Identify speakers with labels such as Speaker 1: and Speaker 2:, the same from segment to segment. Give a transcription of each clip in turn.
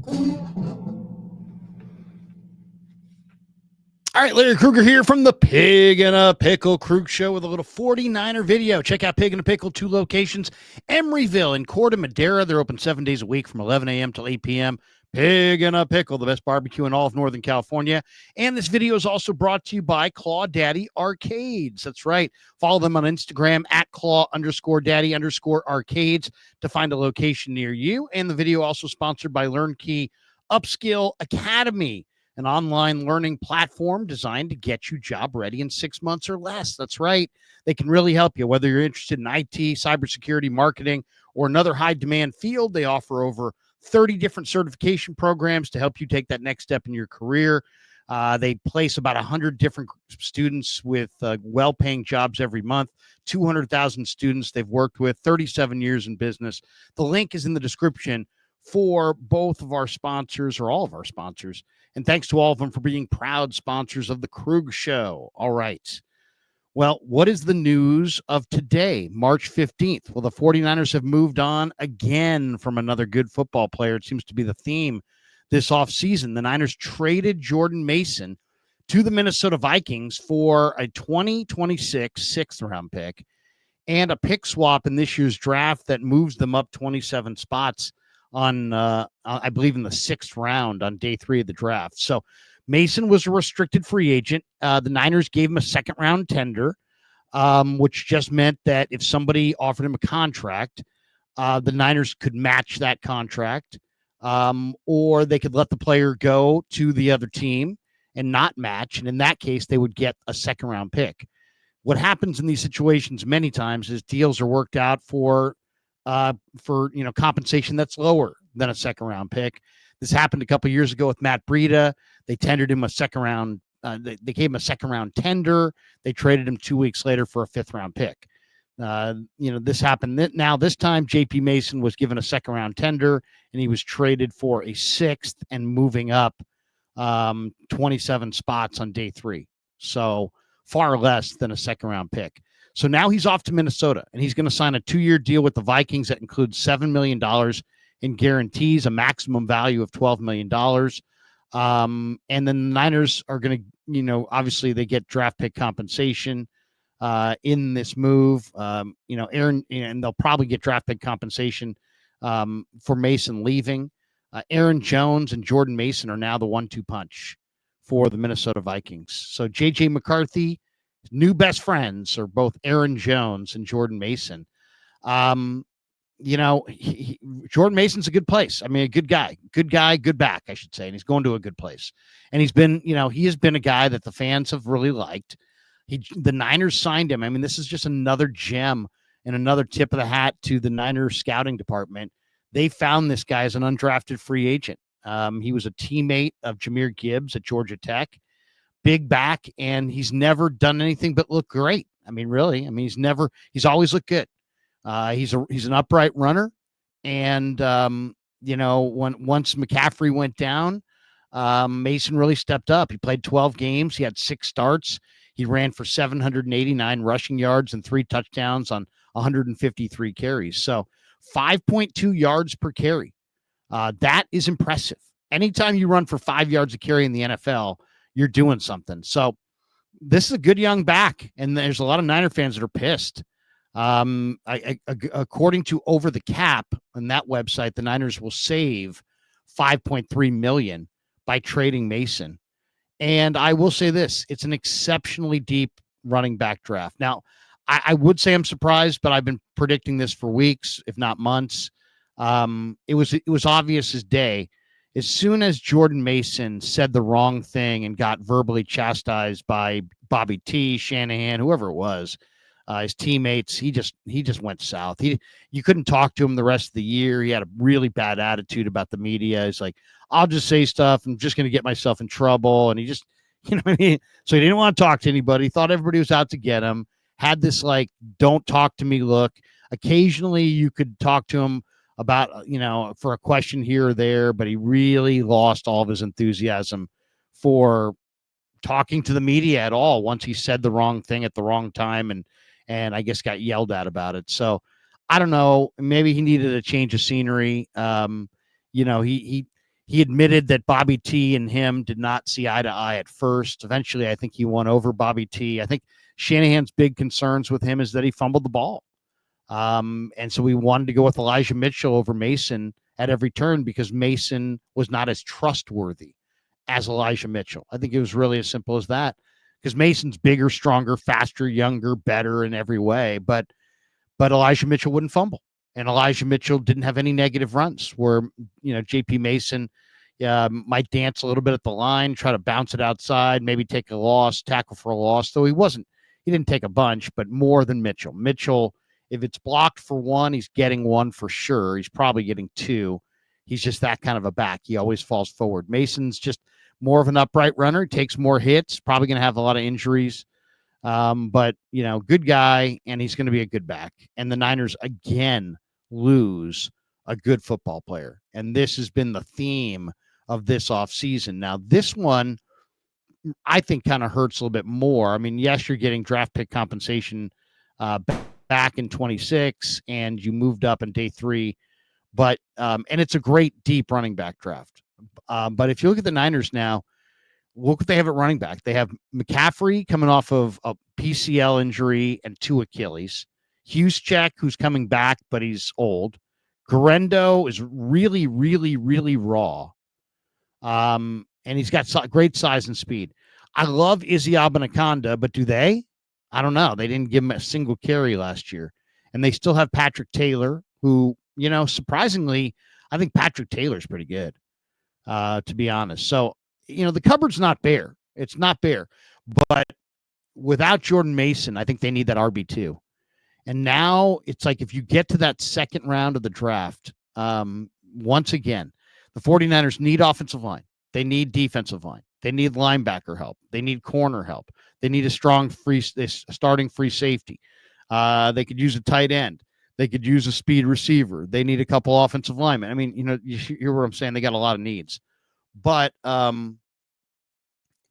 Speaker 1: All right, Larry Krueger here from the Pig and a Pickle Krug Show with a little 49er video. Check out Pig and a Pickle, 2 locations, Emeryville and Corte Madera. They're open 7 days a week from 11 a.m. till 8 p.m. Pig and a Pickle, the best barbecue in all of Northern California. And this video is also brought to you by Claw Daddy Arcades. That's right. Follow them on Instagram at claw_daddy_arcades to find a location near you. And the video also sponsored by LearnKey Upskill Academy, an online learning platform designed to get you job ready in 6 months or less. That's right. They can really help you, whether you're interested in IT, cybersecurity, marketing, or another high demand field. They offer over 30 different certification programs to help you take that next step in your career. They place about 100 different students with well-paying jobs every month, 200,000 students they've worked with, 37 years in business. The link is in the description for both of our sponsors, or all of our sponsors. And thanks to all of them for being proud sponsors of the Krug Show. All right. Well, what is the news of today, March 15th? Well, the 49ers have moved on again from another good football player. It seems to be the theme this offseason. The Niners traded Jordan Mason to the Minnesota Vikings for a 2026 sixth-round pick and a pick swap in this year's draft that moves them up 27 spots on, I believe, in the 6th round on day 3 of the draft. So Mason was a restricted free agent. The Niners gave him a 2nd-round tender, which just meant that if somebody offered him a contract, the Niners could match that contract, or they could let the player go to the other team and not match. And in that case, they would get a 2nd-round pick. What happens in these situations many times is deals are worked out for compensation that's lower than a 2nd-round pick. This happened a couple of years ago with Matt Breida. They tendered him a 2nd-round. They gave him a 2nd-round tender. They traded him 2 weeks later for a 5th-round pick. This happened now. This time, J.P. Mason was given a 2nd-round tender, and he was traded for a 6th and moving up 27 spots on day 3. So far less than a 2nd-round pick. So now he's off to Minnesota, and he's going to sign a 2-year deal with the Vikings that includes $7 million in guarantees, a maximum value of $12 million. And then the Niners are going to, obviously they get draft pick compensation in this move. Aaron, and they'll probably get draft pick compensation for Mason leaving. Aaron Jones and Jordan Mason are now the 1-2 punch for the Minnesota Vikings. So J.J. McCarthy, new best friends are both Aaron Jones and Jordan Mason. Jordan Mason's a good place. I mean, a good guy, good back, I should say. And he's going to a good place. And he's been, he has been a guy that the fans have really liked. The Niners signed him. I mean, this is just another gem and another tip of the hat to the Niners scouting department. They found this guy as an undrafted free agent. He was a teammate of Jahmyr Gibbs at Georgia Tech. Big back, and he's never done anything but look great. I mean, really. I mean, he's always looked good. He's an upright runner. And, once McCaffrey went down, Mason really stepped up. He played 12 games. He had 6 starts. He ran for 789 rushing yards and 3 touchdowns on 153 carries. So 5.2 yards per carry. That is impressive. Anytime you run for 5 yards a carry in the NFL, you're doing something. So this is a good young back, and there's a lot of Niner fans that are pissed. According to Over the Cap on that website, the Niners will save $5.3 million by trading Mason. And I will say this, it's an exceptionally deep running back draft. Now, I would say I'm surprised, but I've been predicting this for weeks, if not months. It was obvious as day. As soon as Jordan Mason said the wrong thing and got verbally chastised by Bobby T, Shanahan, whoever it was, his teammates, he just went south. You couldn't talk to him the rest of the year. He had a really bad attitude about the media. He's like, I'll just say stuff. I'm just going to get myself in trouble. And he just, what I mean? So he didn't want to talk to anybody. He thought everybody was out to get him. Had this like, don't talk to me look. Occasionally you could talk to him about, for a question here or there, but he really lost all of his enthusiasm for talking to the media at all once he said the wrong thing at the wrong time and I guess got yelled at about it. So I don't know, maybe he needed a change of scenery. He He admitted that Bobby T and him did not see eye to eye at first. Eventually, I think he won over Bobby T. I think Shanahan's big concerns with him is that he fumbled the ball. And so we wanted to go with Elijah Mitchell over Mason at every turn because Mason was not as trustworthy as Elijah Mitchell. I think it was really as simple as that because Mason's bigger, stronger, faster, younger, better in every way. But Elijah Mitchell wouldn't fumble. And Elijah Mitchell didn't have any negative runs where, JP Mason might dance a little bit at the line, try to bounce it outside, maybe take a loss, tackle for a loss. Though he didn't take a bunch, but more than Mitchell. Mitchell, if it's blocked for one, he's getting one for sure. He's probably getting two. He's just that kind of a back. He always falls forward. Mason's just more of an upright runner, takes more hits, probably going to have a lot of injuries. But, good guy, and he's going to be a good back. And the Niners, again, lose a good football player. And this has been the theme of this offseason. Now, this one, I think, kind of hurts a little bit more. I mean, yes, you're getting draft pick compensation back in 26, and you moved up in day 3. But, and it's a great deep running back draft. But if you look at the Niners now, look what they have at running back. They have McCaffrey coming off of a PCL injury and 2 Achilles. Juszczyk, who's coming back, but he's old. Guerendo is really, really, really raw. And he's got great size and speed. I love Izzy Abanaconda, but do they? I don't know. They didn't give him a single carry last year. And they still have Patrick Taylor, who, surprisingly, I think Patrick Taylor's pretty good, to be honest. So, the cupboard's not bare. It's not bare. But without Jordan Mason, I think they need that RB2. And now it's like if you get to that second round of the draft, once again, the 49ers need offensive line. They need defensive line. They need linebacker help. They need corner help. They need a strong starting free safety. They could use a tight end. They could use a speed receiver. They need a couple offensive linemen. I mean, you hear what I'm saying? They got a lot of needs. But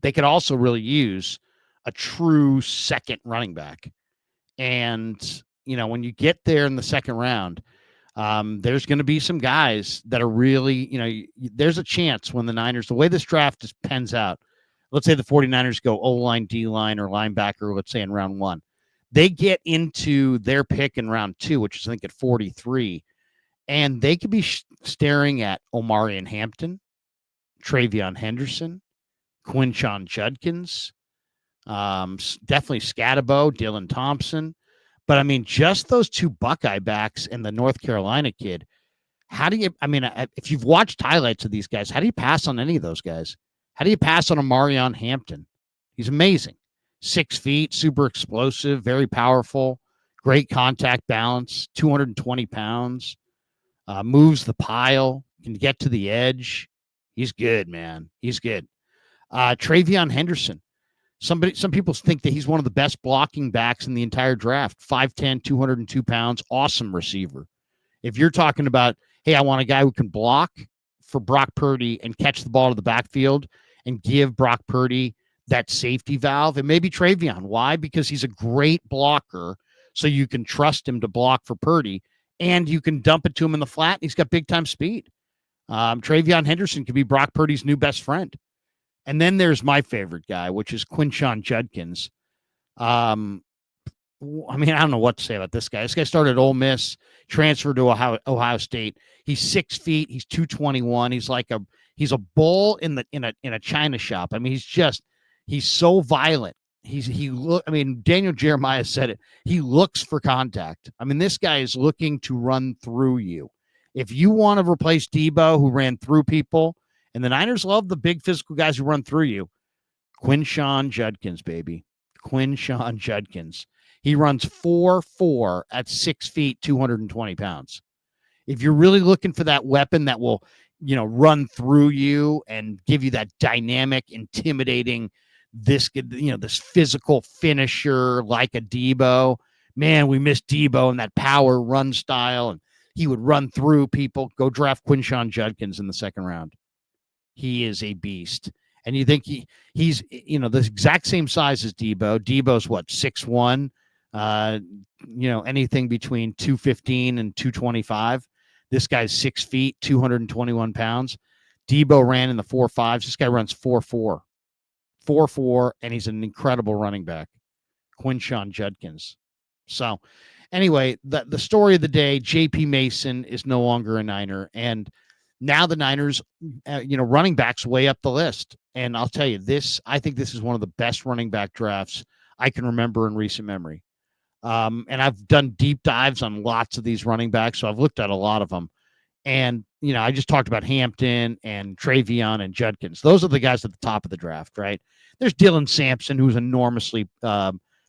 Speaker 1: they could also really use a true second running back. And, when you get there in the second round, there's going to be some guys that are really, there's a chance when the Niners, the way this draft just pans out, let's say the 49ers go O-line, D-line, or linebacker, let's say in round 1. They get into their pick in round 2, which is, I think, at 43, and they could be staring at Omarion Hampton, Travion Henderson, Quinshon Judkins, definitely Scatabo, Dylan Thompson. But, I mean, just those 2 Buckeye backs and the North Carolina kid, if you've watched highlights of these guys, how do you pass on any of those guys? How do you pass on Omarion Hampton? He's amazing. 6 feet, super explosive, very powerful, great contact balance, 220 pounds, moves the pile, can get to the edge. He's good, man. He's good. Travion Henderson. Some people think that he's one of the best blocking backs in the entire draft. 5'10", 202 pounds, awesome receiver. If you're talking about, hey, I want a guy who can block for Brock Purdy and catch the ball to the backfield and give Brock Purdy that safety valve, it may be Travion. Why? Because he's a great blocker, so you can trust him to block for Purdy, and you can dump it to him in the flat. He's got big-time speed. Travion Henderson could be Brock Purdy's new best friend. And then there's my favorite guy, which is Quinshon Judkins. I don't know what to say about this guy. This guy started at Ole Miss, transferred to Ohio State. He's 6 feet. He's 221. He's a bull in a china shop. I mean, he's so violent. Daniel Jeremiah said it. He looks for contact. I mean, this guy is looking to run through you. If you want to replace Debo, who ran through people, and the Niners love the big physical guys who run through you, Quinshon Judkins, baby. Quinshon Judkins. He runs 4.4 at 6 feet, 220 pounds. If you're really looking for that weapon that will, run through you and give you that dynamic, intimidating, this physical finisher like a Debo, man, we miss Debo and that power run style, and he would run through people. Go draft Quinshon Judkins in the second round. He is a beast. And you think he's the exact same size as Debo. Debo's what, 6'1", anything between 215 and 225. This guy's 6 feet, 221 pounds. Debo ran in the 4.5s. This guy runs 4.4, 4.4, and he's an incredible running back. Quinshawn Judkins. So, anyway, the story of the day: J.P. Mason is no longer a Niner, and now the Niners, running backs way up the list. And I'll tell you this: I think this is one of the best running back drafts I can remember in recent memory. And I've done deep dives on lots of these running backs, so I've looked at a lot of them. And, I just talked about Hampton and Travion and Judkins. Those are the guys at the top of the draft, right? There's Dylan Sampson, who's enormously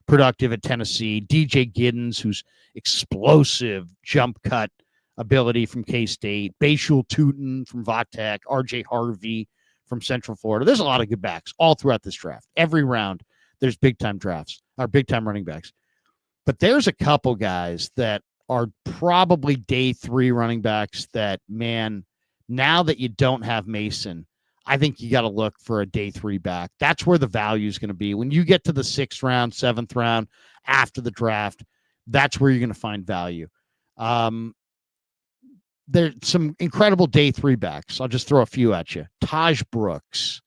Speaker 1: productive at Tennessee. DJ Giddens, who's explosive jump cut ability from K-State. Bashul Tootin from Vatech. RJ Harvey from Central Florida. There's a lot of good backs all throughout this draft. Every round, there's big-time drafts, or big-time running backs. But there's a couple guys that are probably day 3 running backs that, man, now that you don't have Mason, I think you got to look for a day 3 back. That's where the value is going to be. When you get to the 6th round, 7th round, after the draft, that's where you're going to find value. There's some incredible day 3 backs. I'll just throw a few at you. Taj Brooks,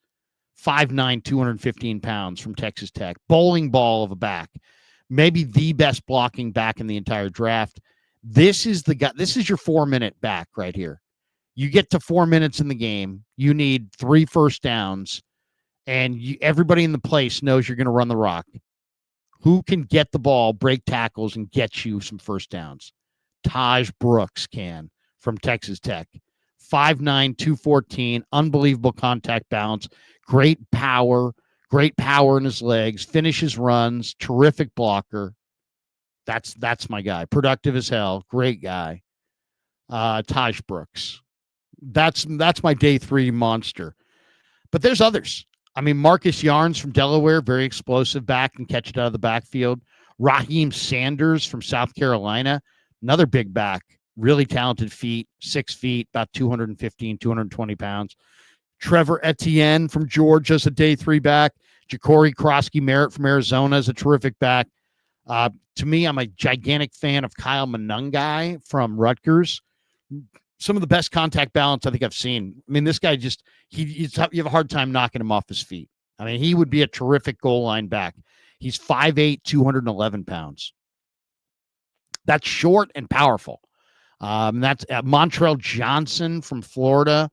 Speaker 1: 5'9", 215 pounds from Texas Tech. Bowling ball of a back. Maybe the best blocking back in the entire draft. This is the guy. This is your 4-minute back right here. You get to 4 minutes in the game. You need 3 first downs, and everybody in the place knows you're going to run the rock. Who can get the ball, break tackles, and get you some first downs? Taj Brooks can from Texas Tech. 5'9", 214, unbelievable contact balance, great power in his legs, finishes runs, terrific blocker. That's my guy. Productive as hell, great guy. Taj Brooks. That's my day 3 monster. But there's others. I mean, Marcus Yarns from Delaware, very explosive back and catch it out of the backfield. Raheem Sanders from South Carolina, another big back, really talented feet, 6 feet, about 215, 220 pounds. Trevor Etienne from Georgia is a day 3 back. Ja'Cory Krosky-Merritt from Arizona is a terrific back. To me, I'm a gigantic fan of Kyle Monangai from Rutgers. Some of the best contact balance I think I've seen. I mean, this guy you have a hard time knocking him off his feet. I mean, he would be a terrific goal line back. He's 5'8", 211 pounds. That's short and powerful. That's Montrell Johnson from Florida.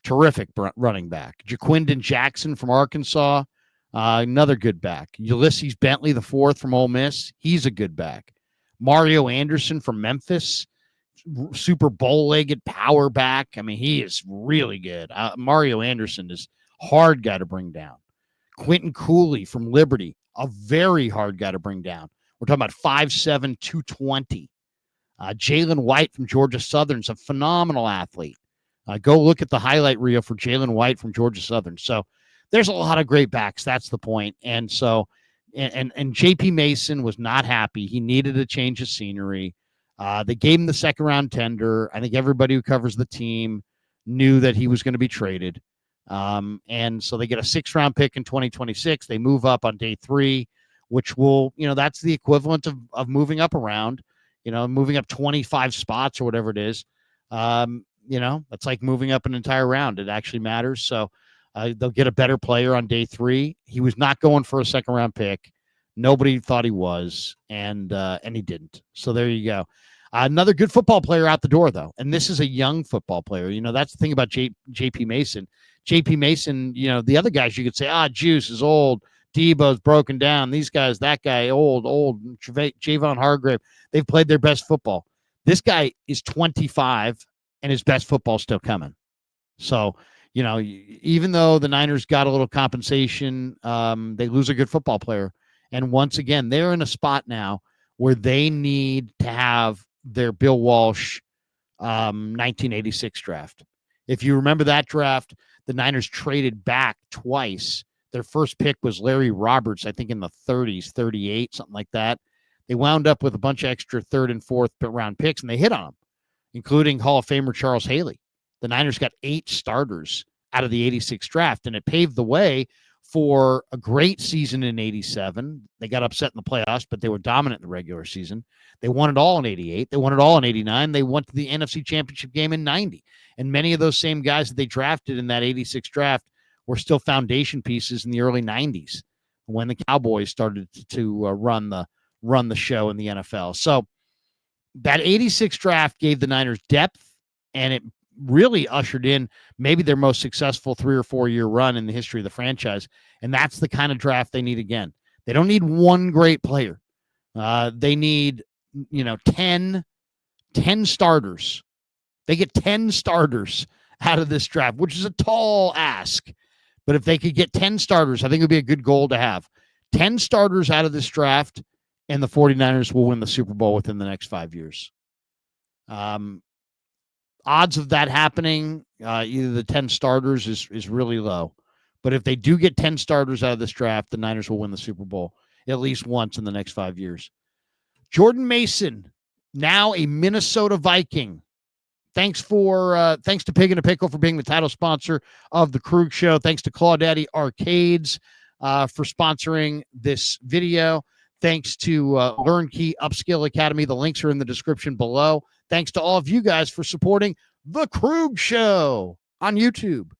Speaker 1: Terrific running back. Jaquindon Jackson from Arkansas, another good back. Ulysses Bentley, the 4th from Ole Miss, he's a good back. Mario Anderson from Memphis, Super Bowl-legged power back. I mean, he is really good. Mario Anderson is a hard guy to bring down. Quentin Cooley from Liberty, a very hard guy to bring down. We're talking about 5'7", 220. Jalen White from Georgia Southern's a phenomenal athlete. Go look at the highlight reel for Jalen White from Georgia Southern. So there's a lot of great backs. That's the point. And so, and J.P. Mason was not happy. He needed a change of scenery. They gave him the 2nd round tender. I think everybody who covers the team knew that he was going to be traded. And so they get a 6th round pick in 2026. They move up on day 3, which will, that's the equivalent of moving up around, moving up 25 spots or whatever it is. That's like moving up an entire round. It actually matters. So they'll get a better player on day 3. He was not going for a 2nd round pick. Nobody thought he was, and he didn't. So there you go. Another good football player out the door, though. And this is a young football player. That's the thing about J.P. Mason. J.P. Mason, the other guys you could say, Juice is old. Debo's broken down. These guys, that guy, old. Javon Hargrave, they've played their best football. This guy is 25, and his best football still coming. So, even though the Niners got a little compensation, they lose a good football player. And once again, they're in a spot now where they need to have their Bill Walsh 1986 draft. If you remember that draft, the Niners traded back twice. Their first pick was Larry Roberts, I think in the 30s, 38, something like that. They wound up with a bunch of extra 3rd and 4th round picks, and they hit on them, including Hall of Famer Charles Haley. The Niners got 8 starters out of the 86 draft, and it paved the way for a great season in 87. They got upset in the playoffs, but they were dominant in the regular season. They won it all in 88. They won it all in 89. They went to the NFC Championship game in 90. And many of those same guys that they drafted in that 86 draft were still foundation pieces in the early 90s when the Cowboys started to run the show in the NFL. So that 86 draft gave the Niners depth, and it really ushered in maybe their most successful 3 or 4 year run in the history of the franchise. And that's the kind of draft they need again. They don't need one great player. They need, 10 starters. They get 10 starters out of this draft, which is a tall ask. But if they could get 10 starters, I think it would be a good goal to have. 10 starters out of this draft, and the 49ers will win the Super Bowl within the next 5 years. Odds of that happening, either the 10 starters is really low. But if they do get 10 starters out of this draft, the Niners will win the Super Bowl at least once in the next 5 years. Jordan Mason, now a Minnesota Viking. Thanks to Pig and a Pickle for being the title sponsor of the Krug Show. Thanks to Claudette Arcades for sponsoring this video. Thanks to LearnKey Upskill Academy. The links are in the description below. Thanks to all of you guys for supporting the Krug Show on YouTube.